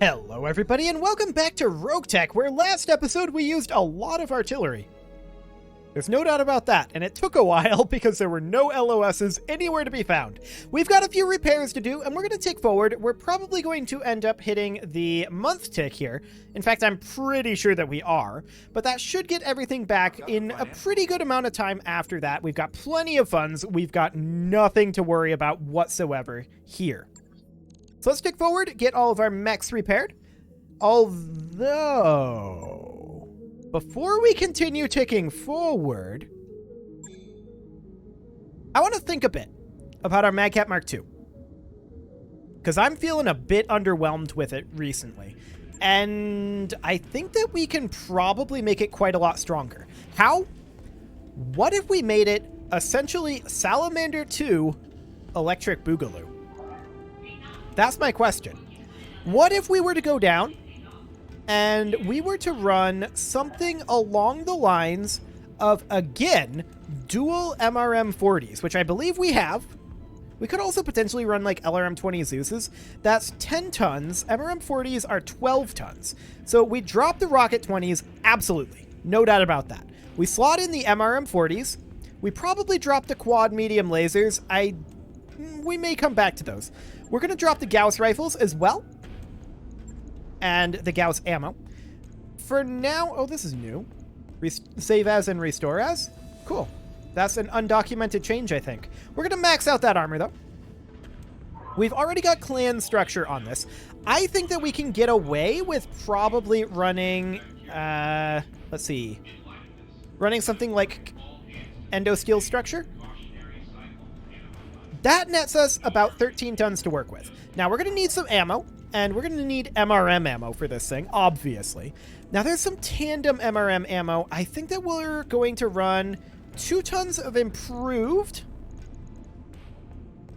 Hello everybody and welcome back to RogueTech, where last episode we used a lot of artillery. There's no doubt about that, and it took a while because there were no LOSs anywhere to be found. We've got a few repairs to do, and we're going to tick forward. We're probably going to end up hitting the month tick here. In fact, I'm pretty sure that we are, but that should get everything back in a pretty good amount of time after that. We've got plenty of funds. We've got nothing to worry about whatsoever here. So let's tick forward, get all of our mechs repaired. Although, before we continue ticking forward, I want to think a bit about our Magcat Mark II. Because I'm feeling a bit underwhelmed with it recently. And I think that we can probably make it quite a lot stronger. How? What if we made it essentially Salamander 2 Electric Boogaloo? That's my question. What if we were to go down and we were to run something along the lines of, again, dual MRM 40s, which I believe we have. We could also potentially run like LRM 20 Zeus's. That's 10 tons. MRM 40s are 12 tons. So we drop the rocket 20s, absolutely. No doubt about that. We slot in the MRM 40s. We probably drop the quad medium lasers. We may come back to those. We're going to drop the Gauss rifles as well. And the Gauss ammo. For now... Oh, this is new. Save as and restore as? Cool. That's an undocumented change, I think. We're going to max out that armor, though. We've already got clan structure on this. I think that we can get away with probably running... let's see. Running something like endo-steel structure. That nets us about 13 tons to work with. Now, we're going to need some ammo, and we're going to need MRM ammo for this thing, obviously. Now, there's some tandem MRM ammo. I think that we're going to run 2 tons of improved,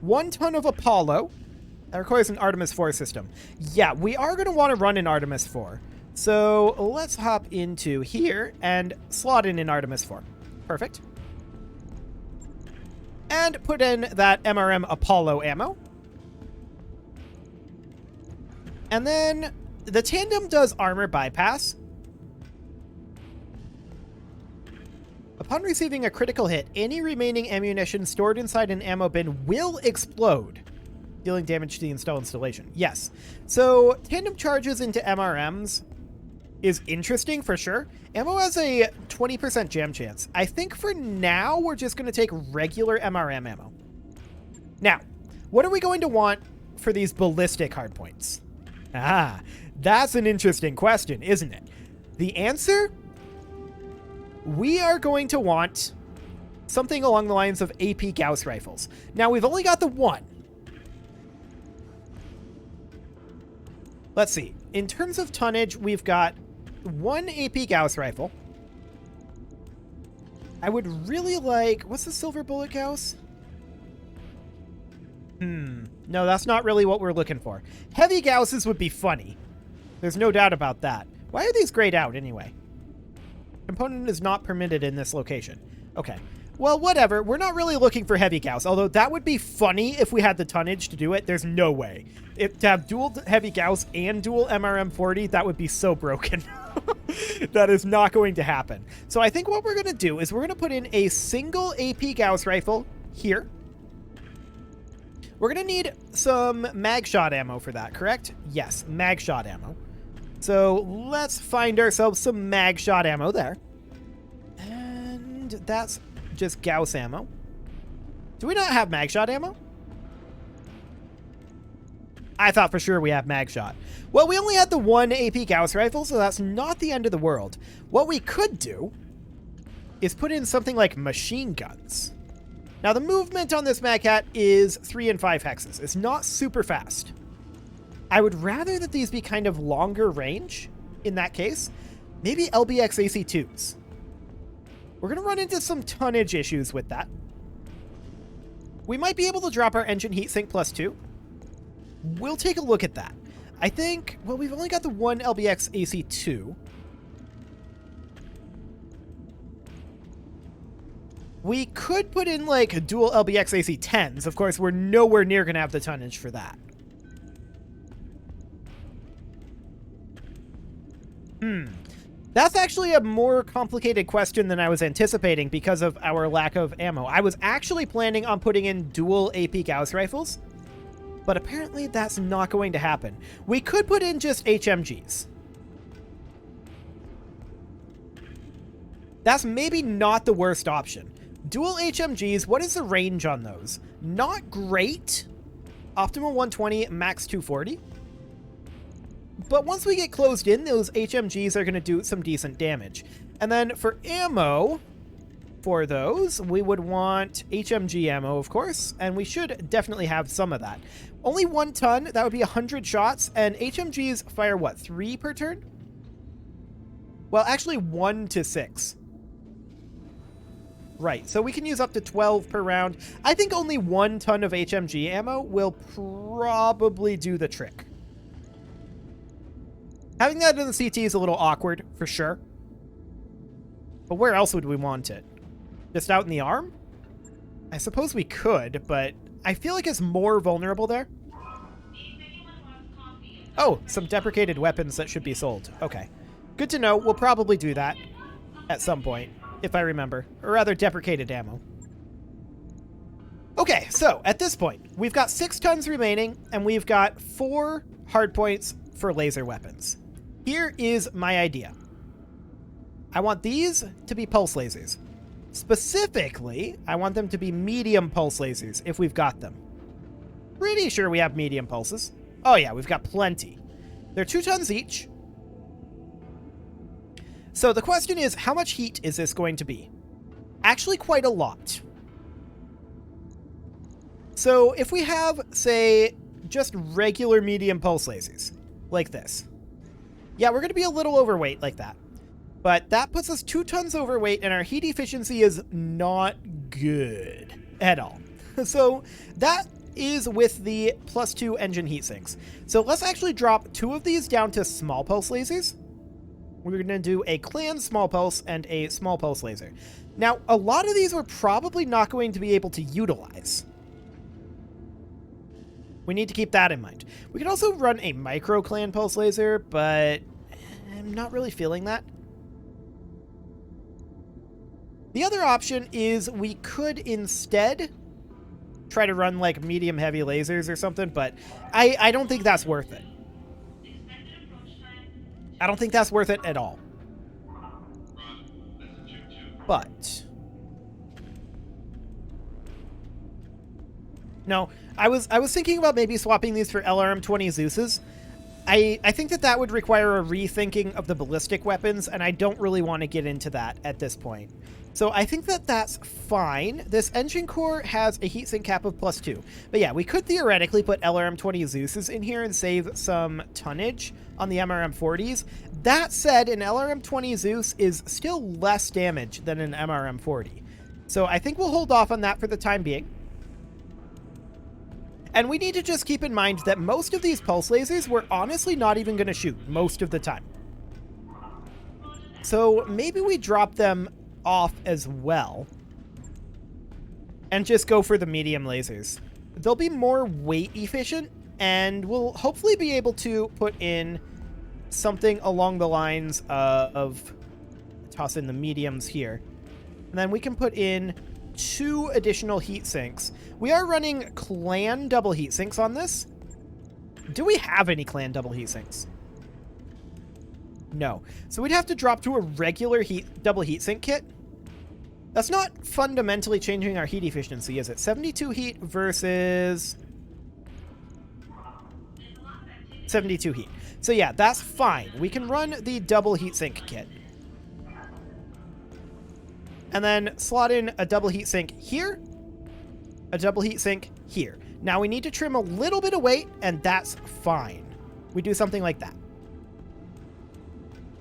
1 ton of Apollo. That requires an Artemis 4 system. Yeah, we are going to want to run an Artemis 4. So let's hop into here and slot in an Artemis 4. Perfect. And put in that MRM Apollo ammo. And then the tandem does armor bypass. Upon receiving a critical hit, any remaining ammunition stored inside an ammo bin will explode, dealing damage to the installation. Yes. So tandem charges into MRMs is interesting for sure. Ammo has a 20% jam chance. I think for now, we're just going to take regular MRM ammo. Now, what are we going to want for these ballistic hardpoints? Ah, that's an interesting question, isn't it? The answer? We are going to want something along the lines of AP Gauss rifles. Now, we've only got the one. Let's see. In terms of tonnage, we've got 1 AP Gauss rifle. I would really like... What's the silver bullet Gauss? No, that's not really what we're looking for. Heavy Gausses would be funny. There's no doubt about that. Why are these grayed out anyway? Component is not permitted in this location. Okay. Well, whatever. We're not really looking for heavy Gauss, although that would be funny if we had the tonnage to do it. There's no way. To have dual heavy Gauss and dual MRM 40, that would be so broken. That is not going to happen. So I think what we're going to do is we're going to put in a single AP Gauss rifle here. We're going to need some mag shot ammo for that, correct? Yes, mag shot ammo. So let's find ourselves some mag shot ammo there. And that's just Gauss ammo. Do we not have mag shot ammo? I thought for sure we have mag shot. Well, we only had the 1 AP Gauss rifle, so that's not the end of the world. What we could do is put in something like machine guns. Now, the movement on this Magcat is 3 and 5 hexes. It's not super fast. I would rather that these be kind of longer range in that case. Maybe LBX AC2s. We're going to run into some tonnage issues with that. We might be able to drop our engine heatsink +2. We'll take a look at that. I think, well, we've only got the 1 LBX AC2. We could put in like dual LBX AC10s. Of course, we're nowhere near going to have the tonnage for that. That's actually a more complicated question than I was anticipating because of our lack of ammo. I was actually planning on putting in dual AP Gauss rifles, but apparently that's not going to happen. We could put in just HMGs. That's maybe not the worst option. Dual HMGs, what is the range on those? Not great. Optimal 120, max 240. But once we get closed in, those HMGs are going to do some decent damage. And then for ammo, for those, we would want HMG ammo, of course, and we should definitely have some of that. Only 1 ton, that would be 100 shots, and HMGs fire, what, 3 per turn? Well, actually 1 to 6. Right, so we can use up to 12 per round. I think only 1 ton of HMG ammo will probably do the trick. Having that in the CT is a little awkward, for sure. But where else would we want it? Just out in the arm? I suppose we could, but I feel like it's more vulnerable there. Oh, some deprecated weapons that should be sold. Okay. Good to know. We'll probably do that at some point, if I remember. Or rather, deprecated ammo. Okay, so at this point, we've got 6 tons remaining, and we've got 4 hardpoints for laser weapons. Here is my idea. I want these to be pulse lasers. Specifically, I want them to be medium pulse lasers, if we've got them. Pretty sure we have medium pulses. Oh yeah, we've got plenty. They're 2 tons each. So the question is, how much heat is this going to be? Actually, quite a lot. So if we have, say, just regular medium pulse lasers, like this. Yeah, we're going to be a little overweight like that. But that puts us 2 tons overweight, and our heat efficiency is not good at all. So that is with the +2 engine heat sinks. So let's actually drop 2 of these down to small pulse lasers. We're going to do a clan small pulse and a small pulse laser. Now, a lot of these we're probably not going to be able to utilize. We need to keep that in mind. We can also run a micro clan pulse laser, but I'm not really feeling that. The other option is we could instead try to run like medium heavy lasers or something, but I don't think that's worth it. I don't think that's worth it at all. But no, I was thinking about maybe swapping these for LRM-20 Zeus's. I think that would require a rethinking of the ballistic weapons, and I don't really want to get into that at this point. So I think that's fine. This engine core has a heatsink cap of +2. But yeah, we could theoretically put LRM-20 Zeus's in here and save some tonnage on the MRM-40s. That said, an LRM-20 Zeus is still less damage than an MRM-40. So I think we'll hold off on that for the time being. And we need to just keep in mind that most of these pulse lasers we're honestly not even going to shoot most of the time. So maybe we drop them off as well and just go for the medium lasers. They'll be more weight efficient, and we'll hopefully be able to put in something along the lines of toss in the mediums here, and then we can put in 2 additional heat sinks. We are running clan double heat sinks on this. Do we have any clan double heat sinks? No. So we'd have to drop to a regular double heat sink kit. That's not fundamentally changing our heat efficiency, is it? 72 heat versus 72 heat. So yeah, that's fine. We can run the double heat sink kit. And then slot in a double heat sink here, a double heat sink here. Now we need to trim a little bit of weight, and that's fine. We do something like that.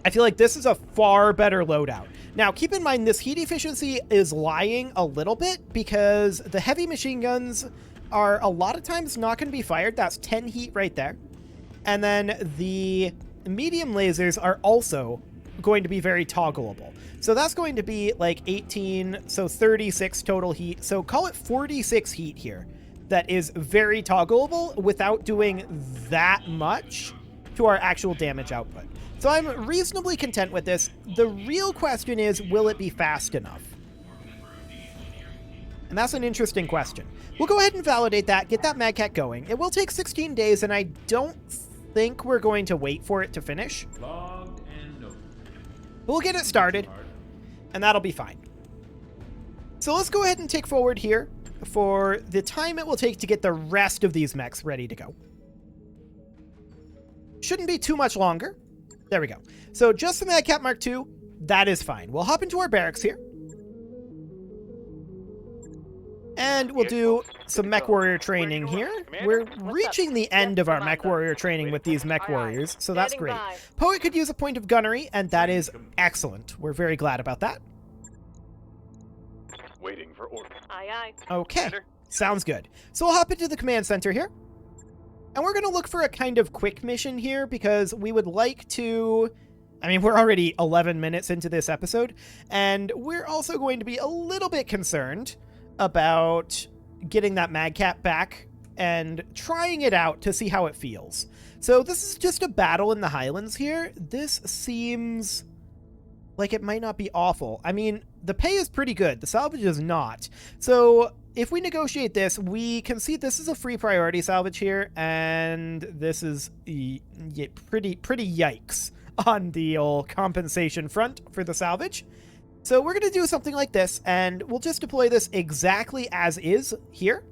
I feel like this is a far better loadout. Now, keep in mind, this heat efficiency is lying a little bit because the heavy machine guns are a lot of times not going to be fired. That's 10 heat right there. And then the medium lasers are also going to be very toggleable. So that's going to be like 18, so 36 total heat. So call it 46 heat here. That is very toggleable without doing that much to our actual damage output. So I'm reasonably content with this. The real question is, will it be fast enough? And that's an interesting question. We'll go ahead and validate that, get that Mad Cat going. It will take 16 days, and I don't think we're going to wait for it to finish. We'll get it started, and that'll be fine. So let's go ahead and take forward here for the time it will take to get the rest of these mechs ready to go. Shouldn't be too much longer. There we go. So just the Mad Cat Mark II, that is fine. We'll hop into our barracks here. And we'll do some Mech Warrior training here. We're reaching the end of our Mech Warrior training with these Mech Warriors, so that's great. Poet could use a point of gunnery, and that is excellent. We're very glad about that. Waiting for order. Aye, aye. Okay, sounds good. So we'll hop into the command center here. And we're going to look for a kind of quick mission here because we would like to... I mean, we're already 11 minutes into this episode, and we're also going to be a little bit concerned about getting that Mad Cat back and trying it out to see how it feels. So this is just a battle in the Highlands here. This seems like it might not be awful. I mean, the pay is pretty good. The salvage is not. So if we negotiate this, we can see this is a free priority salvage here, and this is pretty yikes on the old compensation front for the salvage. So we're going to do something like this, and we'll just deploy this exactly as is here.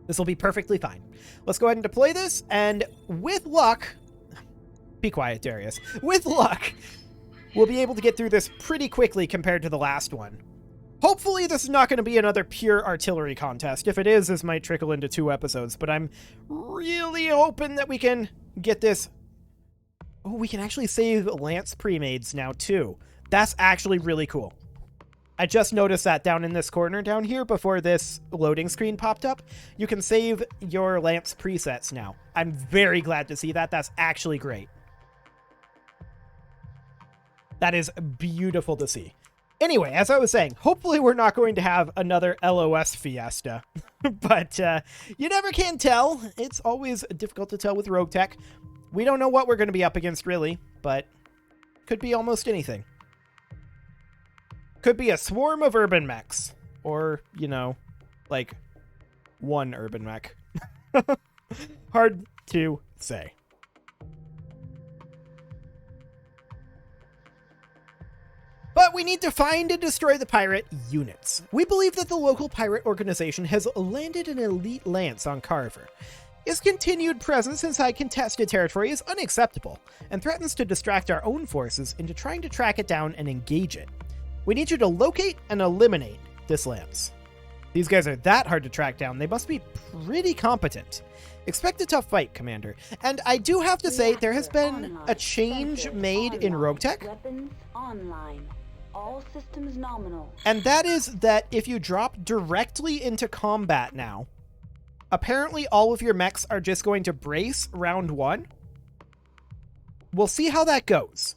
This will be perfectly fine. Let's go ahead and deploy this, and with luck... Be quiet, Darius. With luck, we'll be able to get through this pretty quickly compared to the last one. Hopefully this is not going to be another pure artillery contest. If it is, this might trickle into 2 episodes, but I'm really hoping that we can get this... Oh, we can actually save Lance pre-mades now, too. That's actually really cool. I just noticed that down in this corner down here before this loading screen popped up. You can save your Lance presets now. I'm very glad to see that. That's actually great. That is beautiful to see. Anyway, as I was saying, hopefully we're not going to have another LOS fiesta. But you never can tell. It's always difficult to tell with RogueTech. We don't know what we're going to be up against, really, but could be almost anything. Could be a swarm of urban mechs. Or, you know, like one urban mech. Hard to say. But we need to find and destroy the pirate units. We believe that the local pirate organization has landed an elite lance on Carver. His continued presence inside contested territory is unacceptable and threatens to distract our own forces into trying to track it down and engage it. We need you to locate and eliminate this lance. These guys are that hard to track down. They must be pretty competent. Expect a tough fight, Commander. And I do have to say, there has been a change made in RogueTech. Weapons online. All systems nominal. And that is that if you drop directly into combat now, apparently all of your mechs are just going to brace round 1. We'll see how that goes.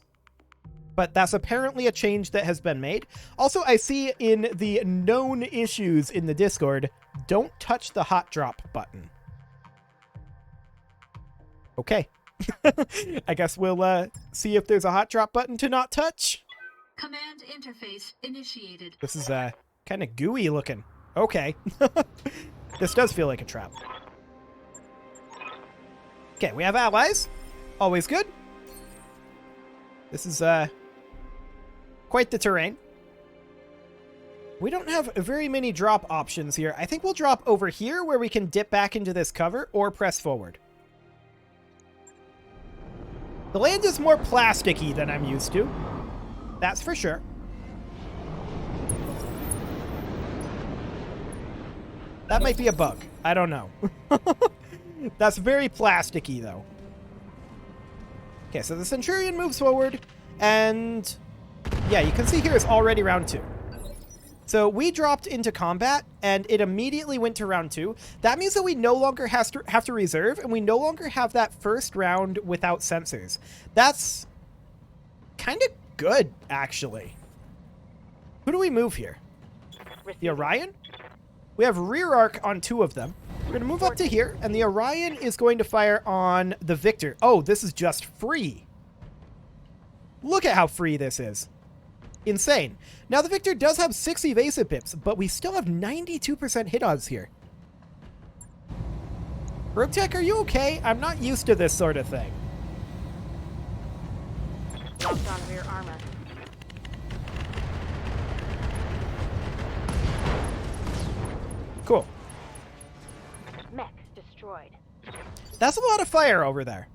But that's apparently a change that has been made. Also, I see in the known issues in the Discord, don't touch the hot drop button. Okay. I guess we'll see if there's a hot drop button to not touch. Command interface initiated. This is kind of gooey looking. Okay. This does feel like a trap. Okay, we have allies. Always good. This is quite the terrain. We don't have very many drop options here. I think we'll drop over here where we can dip back into this cover or press forward. The land is more plasticky than I'm used to. That's for sure. That might be a bug. I don't know. That's very plasticky, though. Okay, so the Centurion moves forward, and yeah, you can see here it's already round 2. So we dropped into combat, and it immediately went to round 2. That means that we no longer have to reserve, and we no longer have that first round without sensors. That's kind of good, actually. Who do we move here? The Orion? We have rear arc on 2 of them. We're going to move up to here, and the Orion is going to fire on the Victor. Oh, this is just free. Look at how free this is. Insane. Now, the Victor does have 6 evasive pips, but we still have 92% hit odds here. RogueTech, are you okay? I'm not used to this sort of thing. Locked on rear armor. Cool. Mech destroyed. That's a lot of fire over there.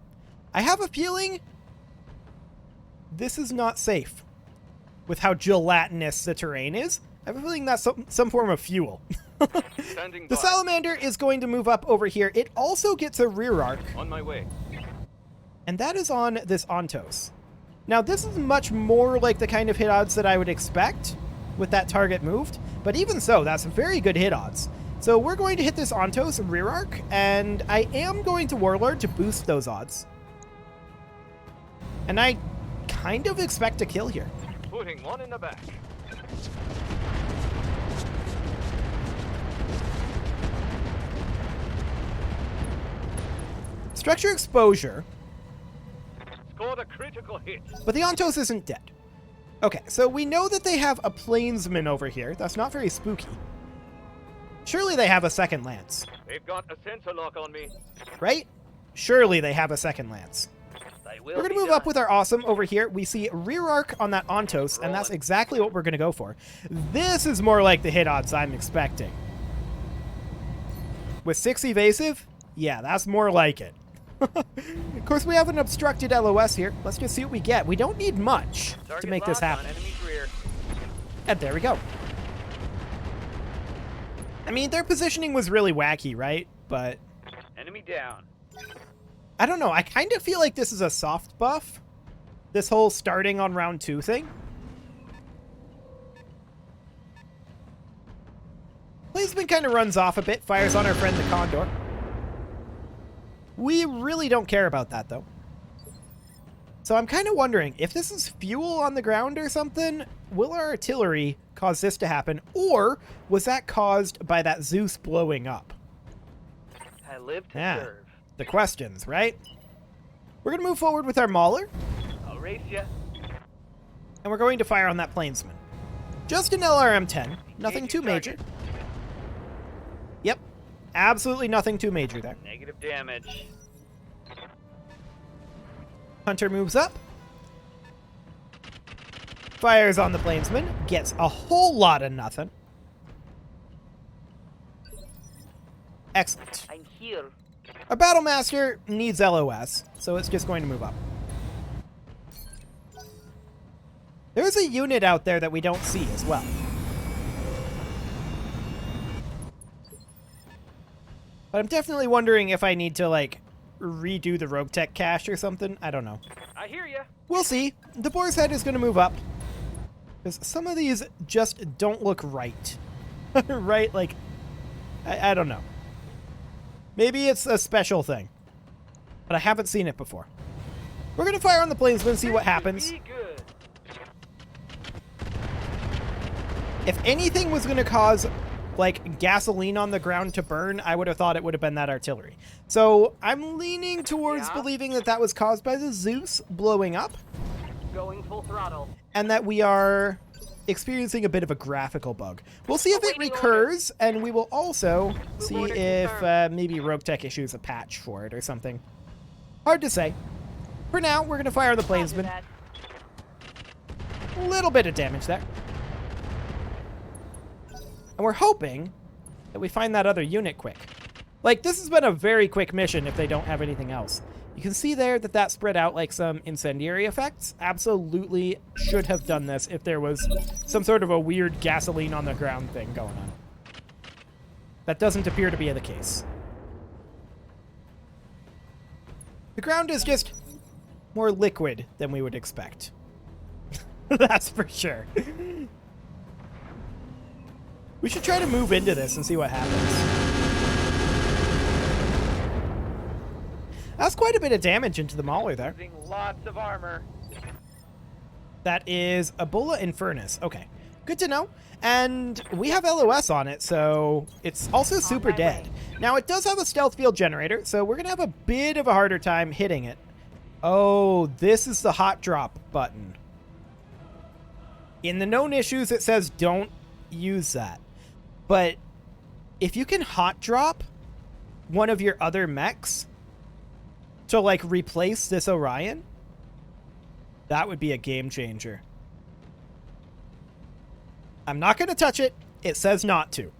I have a feeling this is not safe with how gelatinous the terrain is. I have a feeling that's some form of fuel. The salamander is going to move up over here. It also gets a rear arc. On my way. And that is on this Ontos. Now, this is much more like the kind of hit odds that I would expect with that target moved. But even so, that's very good hit odds. So we're going to hit this Ontos rear arc, and I am going to Warlord to boost those odds. And I kind of expect a kill here. Putting one in the back. Structure exposure. Scored a critical hit. But the Ontos isn't dead. Okay, so we know that they have a Plainsman over here. That's not very spooky. Surely they have a second lance, They've got a sensor lock on me. right? Surely they have a second lance. They will We're going to be move done. up with our awesome over here. We see rear arc on that Ontos, and that's exactly what we're going to go for. This is more like the hit odds I'm expecting. With 6 evasive? Yeah, that's more like it. Of course, we have an obstructed LOS here. Let's just see what we get. We don't need much to Target make this locked on happen. enemy's rear. And there we go. I mean, their positioning was really wacky, right? But Enemy down. I don't know. I kind of feel like this is a soft buff. This whole starting on round 2 thing. Plainsman kind of runs off a bit, fires on our friend the Condor. We really don't care about that, though. So I'm kind of wondering, if this is fuel on the ground or something, will our artillery cause this to happen? Or was that caused by that Zeus blowing up? I live to Yeah. serve. The questions, right? We're going to move forward with our Mauler, I'll race ya. and we're going to fire on that Plainsman. Just an LRM-10. Nothing too major. Yep. Absolutely nothing too major there. Negative damage. Hunter moves up. Fires on the Plainsman. Gets a whole lot of nothing. Excellent. I'm here. Our Battlemaster needs LOS, so it's just going to move up. There's a unit out there that we don't see as well. But I'm definitely wondering if I need to, like, redo the RogueTech cache or something. I don't know. I hear ya. We'll see. The Boar's Head is going to move up. Because some of these just don't look right. Right? Like, I don't know. Maybe it's a special thing. But I haven't seen it before. We're going to fire on the Plainsman, see what happens. Be good. If anything was going to cause, like, gasoline on the ground to burn, I would have thought it would have been that artillery. So I'm leaning towards believing that that was caused by the Zeus blowing up, Going full throttle. and that we are experiencing a bit of a graphical bug. We'll see if it recurs, and we will also see if maybe RogueTech issues a patch for it or something. Hard to say. For now, we're going to fire on the Plainsman. A little bit of damage there. And we're hoping that we find that other unit quick. Like, this has been a very quick mission if they don't have anything else. You can see there that that spread out like some incendiary effects. Absolutely should have done this if there was some sort of a weird gasoline on the ground thing going on. That doesn't appear to be the case. The ground is just more liquid than we would expect. That's for sure. We should try to move into this and see what happens. That's quite a bit of damage into the Mauler there. Using lots of armor. That is Ebola Infernus. Okay, good to know. And we have LOS on it, so it's also super dead. Now, it does have a stealth field generator, so we're going to have a bit of a harder time hitting it. Oh, this is the hot drop button. In the known issues, it says don't use that. But if you can hot drop one of your other mechs to, like, replace this Orion, that would be a game changer. I'm not going to touch it. It says not to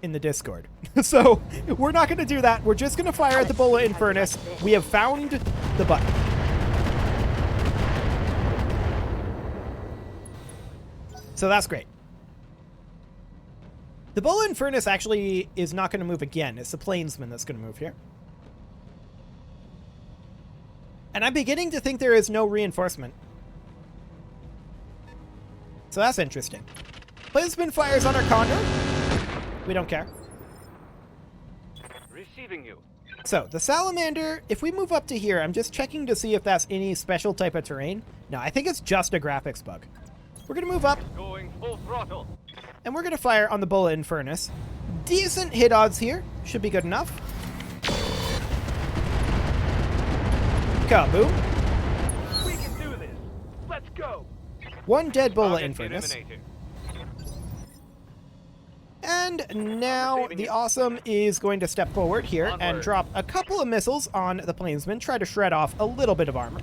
in the Discord. So we're not going to do that. We're just going to fire at the bullet in furnace. We have found the button. So that's great. The bullet in furnace actually is not going to move again. It's the plainsman that's going to move here. And I'm beginning to think there is no reinforcement. So that's interesting. Plainsman fires on our condor. We don't care. Receiving you. So, the salamander, if we move up to here, I'm just checking to see if that's any special type of terrain. No, I think it's just a graphics bug. We're going to move up, Going full throttle. and we're going to fire on the bullet in furnace. Decent hit odds here. Should be good enough. Kaboom. We can do this. Let's go. One dead bullet in Target furnace. eliminated. And now the Awesome is going to step forward here and Onward. drop a couple of missiles on the plainsman, try to shred off a little bit of armor.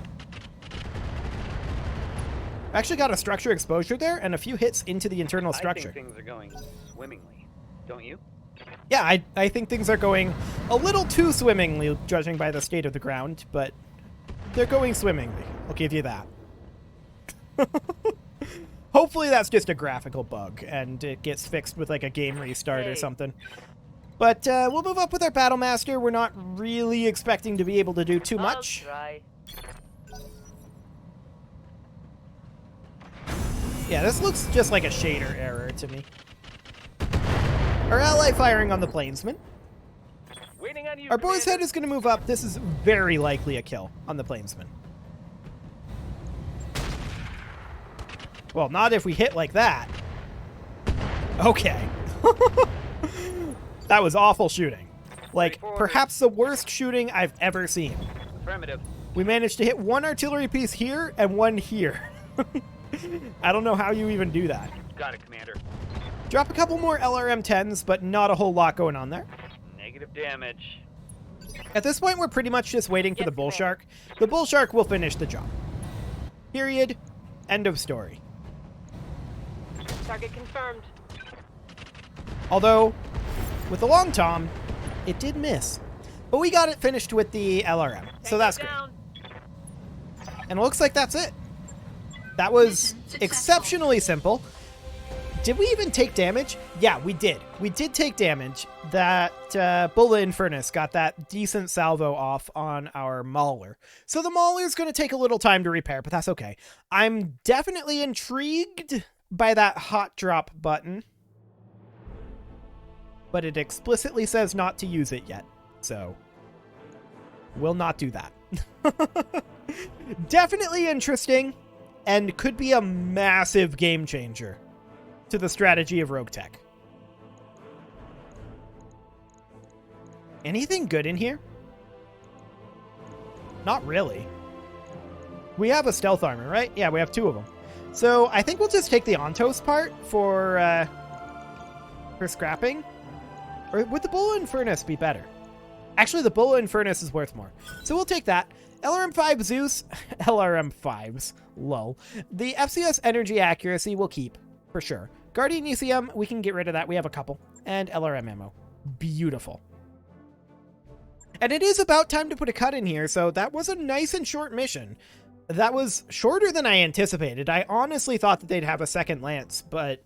Actually got a structure exposure there and a few hits into the internal structure. I think things are going swimmingly. Don't you? Yeah, I think things are going a little too swimmingly, judging by the state of the ground, but they're going swimmingly. I'll give you that. Hopefully that's just a graphical bug, and it gets fixed with, like, a game restart or something. But we'll move up with our Battle Master. We're not really expecting to be able to do too much. I'll try. Yeah, this looks just like a shader error to me. Our ally firing on the plainsman. Waiting on you. Our boy's head Commander. is going to move up. This is very likely a kill on the plainsman. Well, not if we hit like that. Okay. That was awful shooting. Like, perhaps the worst shooting I've ever seen. Affirmative. We managed to hit one artillery piece here and one here. I don't know how you even do that. Got it, Commander. Drop a couple more LRM-10s, but not a whole lot going on there. Negative damage. At this point, we're pretty much just waiting for Yes, the bull Commander. shark. The bull shark will finish the job. Period. End of story. Target confirmed. Although, with the long tom, it did miss. But we got it finished with the LRM, so that's great. Down. And it looks like that's it. That was Mission successful. exceptionally simple. Did we even take damage? Yeah, we did. We did take damage. That bullet in furnace got that decent salvo off on our mauler. So the mauler's going to take a little time to repair, but that's okay. I'm definitely intrigued by that hot drop button, but it explicitly says not to use it yet, so we'll not do that. Definitely interesting, and could be a massive game changer to the strategy of RogueTech. Anything good in here? Not really. We have a stealth armor, right? Yeah, we have two of them. So I think we'll just take the Ontos part for scrapping. Or would the bullet in furnace be better? Actually, the bullet in furnace is worth more. So we'll take that. LRM-5 Zeus. LRM-5s. Lol. The FCS energy accuracy we'll keep, for sure. Guardian ECM, we can get rid of that. We have a couple. And LRM ammo. Beautiful. And it is about time to put a cut in here, so that was a nice and short mission. That was shorter than I anticipated. I honestly thought that they'd have a second lance, but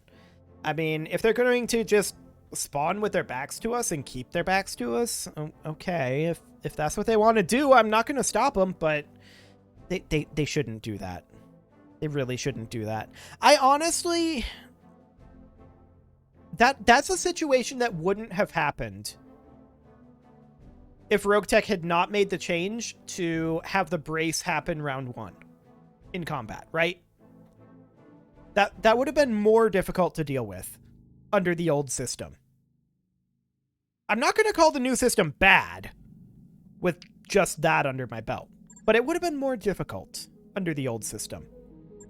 I mean, if they're going to just spawn with their backs to us and keep their backs to us, okay. If that's what they want to do, I'm not going to stop them, but they shouldn't do that. They really shouldn't do that. I honestly... That's a situation that wouldn't have happened if RogueTech had not made the change to have the brace happen round 1 in combat, right? That would have been more difficult to deal with under the old system. I'm not going to call the new system bad with just that under my belt, but it would have been more difficult under the old system.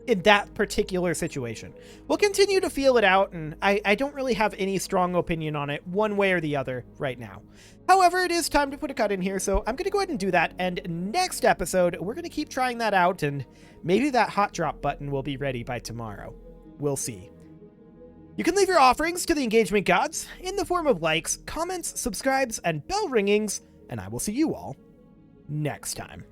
in that particular situation. We'll continue to feel it out, and I don't really have any strong opinion on it one way or the other right now. However, it is time to put a cut in here, so I'm going to go ahead and do that, and next episode, we're going to keep trying that out, and maybe that hot drop button will be ready by tomorrow. We'll see. You can leave your offerings to the engagement gods in the form of likes, comments, subscribes, and bell ringings, and I will see you all next time.